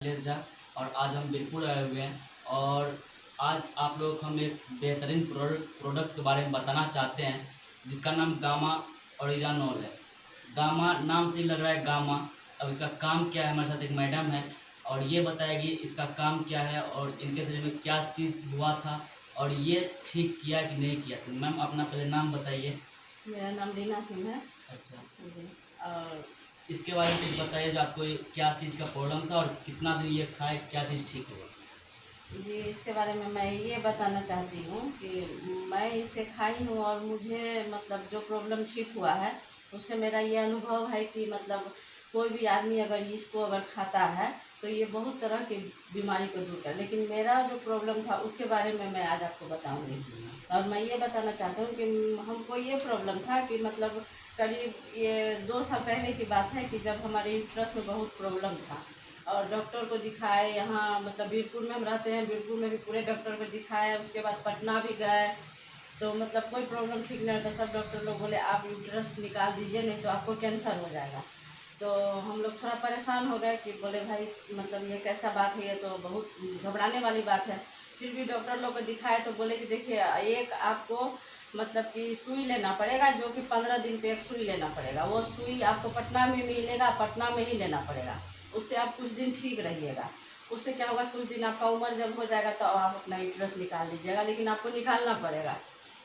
शैलेश झा। और आज हम बीरपुर आए हुए हैं और आज आप लोगों को हम एक बेहतरीन प्रोडक्ट के बारे में बताना चाहते हैं जिसका नाम गामा ओरिजिनोल है। गामा नाम से ही लग रहा है गामा। अब इसका काम क्या है, हमारे साथ एक मैडम है और ये बताएगी इसका काम क्या है और इनके शरीर में क्या चीज़ हुआ था और ये ठीक किया कि नहीं किया। तो मैम अपना पहले नाम बताइए। मेरा नाम रीना सिंह है। अच्छा, और इसके बारे में कुछ बताइए जो आपको क्या चीज़ का प्रॉब्लम था और कितना दिन ये खाए, क्या चीज़ ठीक हुआ। जी, इसके बारे में मैं ये बताना चाहती हूँ कि मैं इसे खाई हूँ और मुझे मतलब जो प्रॉब्लम ठीक हुआ है उससे मेरा ये अनुभव है कि मतलब कोई भी आदमी अगर इसको अगर खाता है तो ये बहुत तरह की बीमारी को दूर कर। लेकिन मेरा जो प्रॉब्लम था उसके बारे में मैं आज आपको बताऊँगी। और मैं ये बताना चाहती हूँ कि हमको ये प्रॉब्लम था कि मतलब करीब ये 2 साल पहले की बात है कि जब हमारे यूट्रस में बहुत प्रॉब्लम था और डॉक्टर को दिखाए। यहाँ मतलब बीरपुर में हम रहते हैं, बीरपुर में भी पूरे डॉक्टर को दिखाए। उसके बाद पटना भी गए तो मतलब कोई प्रॉब्लम ठीक नहीं होता। सब डॉक्टर लोग बोले आप यूट्रस निकाल दीजिए नहीं तो आपको कैंसर हो जाएगा। तो हम लोग थोड़ा परेशान हो गए कि बोले भाई मतलब ये कैसा बात है, ये तो बहुत घबराने वाली बात है। फिर भी डॉक्टर लोग को दिखाए तो बोले कि देखिए एक आपको मतलब कि सुई लेना पड़ेगा जो कि 15 दिन पे एक सुई लेना पड़ेगा। वो सुई आपको पटना में मिलेगा, पटना में ही लेना पड़ेगा। उससे आप कुछ दिन ठीक रहिएगा। उससे क्या होगा, कुछ दिन आपका उम्र जब हो जाएगा तो आप अपना यूट्रस निकाल लीजिएगा, लेकिन आपको निकालना पड़ेगा।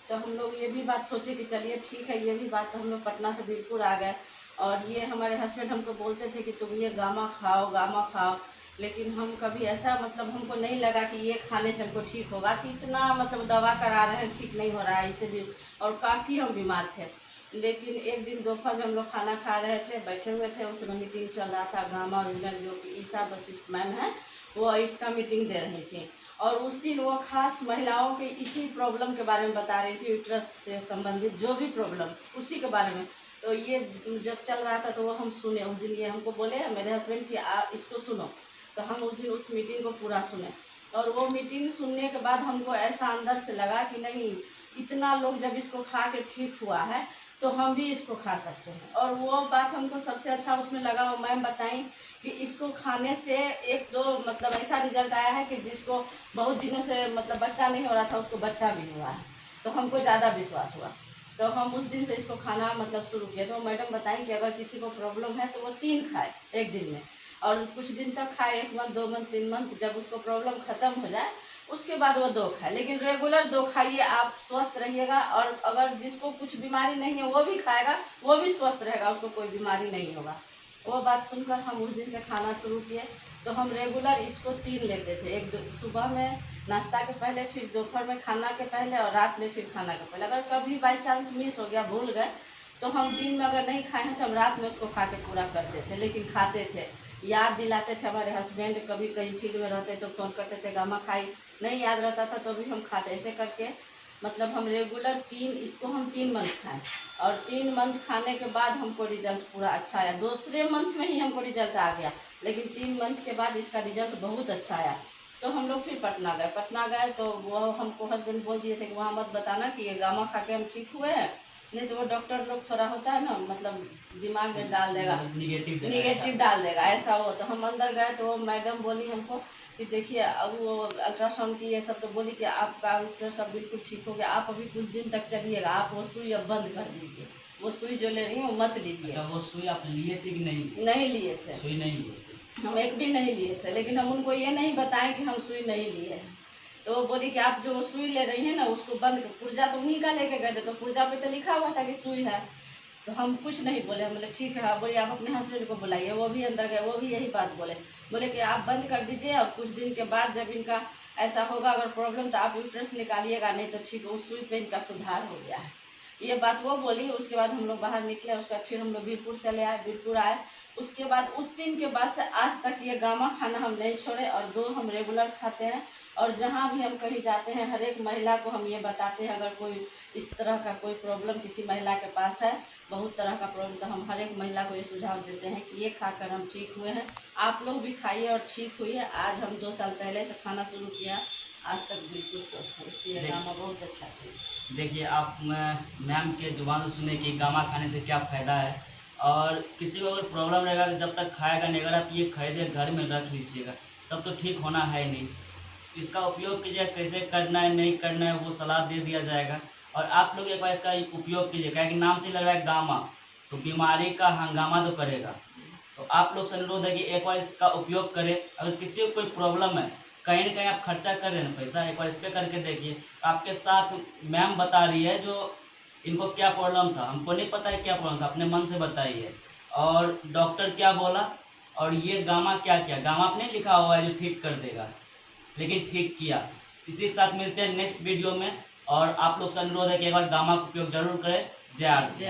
तो हम लोग ये भी बात सोचे कि चलिए ठीक है, ये भी बात। तो हम लोग पटना से बीरपुर आ गए और ये हमारे हस्बैंड हमको बोलते थे कि तुम ये गामा खाओ, गामा खाओ। लेकिन हम कभी ऐसा मतलब हमको नहीं लगा कि ये खाने से हमको ठीक होगा, कि इतना मतलब दवा करा रहे हैं ठीक नहीं हो रहा है इससे भी। और काफ़ी हम बीमार थे। लेकिन एक दिन दोपहर में हम लोग खाना खा रहे थे, बैठे हुए थे, उस समय मीटिंग चल रहा था। गामा ओरिजिनल जो कि ईसा वशिष्ठ मैम है वो इसका मीटिंग दे रही थी। और उस दिन वो खास महिलाओं के इसी प्रॉब्लम के बारे में बता रही थी, यूट्रस से संबंधित जो भी प्रॉब्लम उसी के बारे में। तो ये जब चल रहा था तो वो हम सुने। उस दिन ये हमको बोले मेरे हस्बैंड कि आप इसको सुनो। तो हम उस दिन उस मीटिंग को पूरा सुने। और वो मीटिंग सुनने के बाद हमको ऐसा अंदर से लगा कि नहीं, इतना लोग जब इसको खा के ठीक हुआ है तो हम भी इसको खा सकते हैं। और वो बात हमको सबसे अच्छा उसमें लगा, वो मैम बताई कि इसको खाने से एक दो मतलब ऐसा रिजल्ट आया है कि जिसको बहुत दिनों से मतलब बच्चा नहीं हो रहा था उसको बच्चा भी हुआ है। तो हमको ज़्यादा विश्वास हुआ। तो हम उस दिन से इसको खाना मतलब शुरू किया। तो मैडम बताएं कि अगर किसी को प्रॉब्लम है तो वो 3 खाए एक दिन में, और कुछ दिन तक खाए, 1 मंथ 2 मंथ 3 मंथ। जब उसको प्रॉब्लम ख़त्म हो जाए उसके बाद वो 2 खाए, लेकिन रेगुलर 2 खाइए, आप स्वस्थ रहिएगा। और अगर जिसको कुछ बीमारी नहीं है वो भी खाएगा, वो भी स्वस्थ रहेगा, उसको कोई बीमारी नहीं होगा। वो बात सुनकर हम उस दिन से खाना शुरू किए। तो हम रेगुलर इसको 3 लेते थे, एक सुबह में नाश्ता के पहले, फिर दोपहर में खाना के पहले और रात में फिर खाना के पहले। अगर कभी बाई चांस मिस हो गया, भूल गए, तो हम दिन में अगर नहीं खाए हैं तो हम रात में उसको खा के पूरा करते थे। लेकिन खाते थे, याद दिलाते थे हमारे हस्बैंड। कभी कहीं फील्ड में रहते तो फ़ोन करते थे गामा खाई, नहीं याद रहता था तो भी हम खाते। ऐसे करके मतलब हम रेगुलर 3 इसको हम 3 मंथ खाएँ। और 3 मंथ खाने के बाद हमको रिजल्ट पूरा अच्छा आया। दूसरे मंथ में ही हमको रिजल्ट आ गया, लेकिन 3 मंथ के बाद इसका रिजल्ट बहुत अच्छा आया। तो हम लोग फिर पटना गए तो वो हमको हस्बैंड बोल दिए थे कि वहाँ मत बताना कि ये गामा खा के हम ठीक हुए हैं, नहीं तो वो डॉक्टर लोग थोड़ा होता है ना मतलब दिमाग में डाल देगा, निगेटिव डाल देगा, ऐसा हो। तो हम अंदर गए तो मैडम बोली हमको कि देखिए अब वो अल्ट्रासाउंड की ये सब तो बोली कि आपका अल्ट्रासाउंड बिल्कुल ठीक हो गया, आप अभी कुछ दिन तक चलिएगा, आप वो सुई अब बंद कर दीजिए। वो सुई जो ले रही हैं वो मत लीजिए। अच्छा, वो सुई आप लिए थे कि नहीं? नहीं लिए थे, सुई नहीं लिए थे। हम एक भी नहीं लिए थे। लेकिन हम उनको ये नहीं बताएं कि हम सुई नहीं लिए हैं। तो वो बोली कि आप जो सुई ले रही हैं ना उसको बंद कर। पुर्जा तो उन्हीं का लेके गए थे, तो पुर्जा पे तो लिखा हुआ था कि सुई है। तो हम कुछ नहीं बोले, हम बोले ठीक है। बोलिए आप अपने हस्बैंड को बुलाइए। वो भी अंदर गए, वो भी यही बात बोले कि आप बंद कर दीजिए और कुछ दिन के बाद जब इनका ऐसा होगा अगर प्रॉब्लम तो आप यूट्रस निकालिएगा, नहीं तो ठीक उस सुई पे इनका सुधार हो गया है। ये बात वो बोली। उसके बाद हम लोग बाहर निकले। उसके बाद फिर हम लोग बीरपुर चले आए, बीरपुर आए। उसके बाद उस दिन के बाद से आज तक ये गामा खाना हम नहीं छोड़े और 2 हम रेगुलर खाते हैं। और जहाँ भी हम कहीं जाते हैं हर एक महिला को हम ये बताते हैं, अगर कोई इस तरह का कोई प्रॉब्लम किसी महिला के पास है, बहुत तरह का प्रॉब्लम, तो हम हर एक महिला को ये सुझाव देते हैं कि ये खाकर हम ठीक हुए हैं। आप लोग भी खाइए और ठीक हुई है। आज हम 2 साल पहले से खाना शुरू किया, आज तक बिल्कुल स्वस्थ है। इसलिए गामा बहुत अच्छा चीज़। देखिए, आप मैम के जुबान से सुने कि गामा खाने से क्या फ़ायदा है। और किसी को अगर प्रॉब्लम रहेगा कि जब तक खाएगा नहीं, अगर आप ये खरीदे घर में रख लीजिएगा तब तो ठीक होना है नहीं। इसका उपयोग कीजिए, कैसे करना है नहीं करना है वो सलाह दे दिया जाएगा। और आप लोग एक बार इसका उपयोग कीजिए, क्या कि नाम से लग रहा है गामा, तो बीमारी का हंगामा तो करेगा। तो आप लोग से अनुरोध है कि एक बार इसका उपयोग करें। अगर किसी को कोई प्रॉब्लम है, कहीं ना कहीं आप खर्चा कर रहे हैं ना पैसा, एक बार इस पर करके देखिए। आपके साथ मैम बता रही है जो इनको क्या प्रॉब्लम था, हमको नहीं पता है क्या प्रॉब्लम था, अपने मन से बताइए। और डॉक्टर क्या बोला और ये गामा क्या किया, गामा पे नहीं लिखा हुआ है जो ठीक कर देगा, लेकिन ठीक किया। इसी के साथ मिलते हैं नेक्स्ट वीडियो में। और आप लोग से अनुरोध है कि एक बार गामा का उपयोग जरूर करें। जय आर सी।